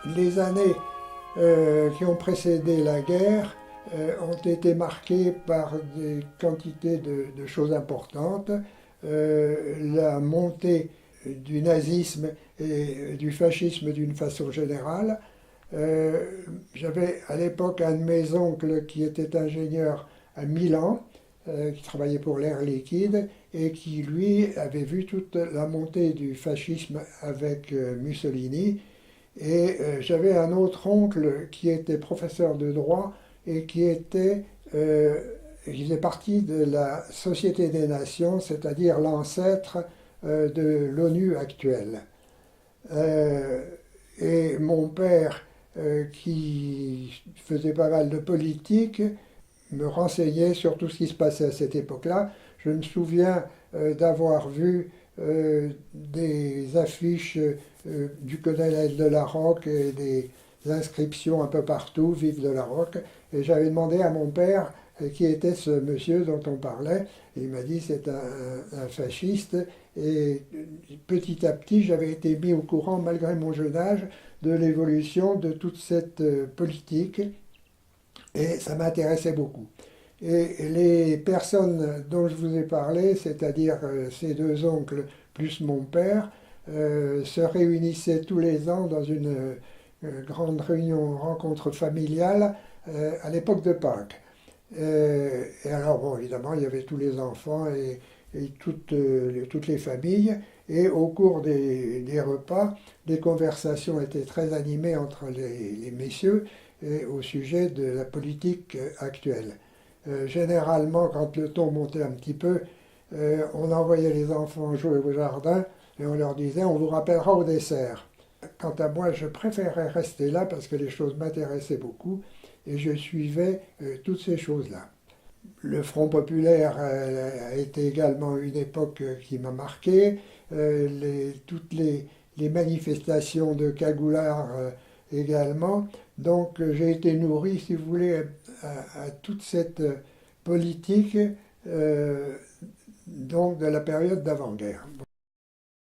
Les années qui ont précédé la guerre ont été marquées par des quantités de choses importantes. La montée du nazisme et du fascisme d'une façon générale. J'avais à l'époque un de mes oncles qui était ingénieur à Milan, qui travaillait pour l'Air Liquide et qui, lui, avait vu toute la montée du fascisme avec Mussolini. Et j'avais un autre oncle qui était professeur de droit et il faisait partie de la Société des Nations, c'est-à-dire l'ancêtre de l'ONU actuelle. Et mon père, qui faisait pas mal de politique, me renseignait sur tout ce qui se passait à cette époque-là. Je me souviens d'avoir vu des affiches du colonel de la Roque et des inscriptions un peu partout, Vive de la Roque. Et j'avais demandé à mon père qui était ce monsieur dont on parlait. Et il m'a dit c'est un fasciste. Et petit à petit, j'avais été mis au courant, malgré mon jeune âge, de l'évolution de toute cette politique. Et ça m'intéressait beaucoup. Et les personnes dont je vous ai parlé, c'est-à-dire ces deux oncles plus mon père, se réunissaient tous les ans dans une grande réunion, rencontre familiale à l'époque de Pâques. Et alors, bon, évidemment, il y avait tous les enfants et toutes les familles. Et au cours des repas, les conversations étaient très animées entre les messieurs et au sujet de la politique actuelle. Généralement, quand le ton montait un petit peu, on envoyait les enfants jouer au jardin et on leur disait on vous rappellera au dessert. Quant à moi, je préférais rester là parce que les choses m'intéressaient beaucoup et je suivais toutes ces choses-là. Le Front populaire a été également une époque qui m'a marqué. Toutes les manifestations de cagoulards également. Donc j'ai été nourri, si vous voulez, à toute cette politique donc de la période d'avant-guerre.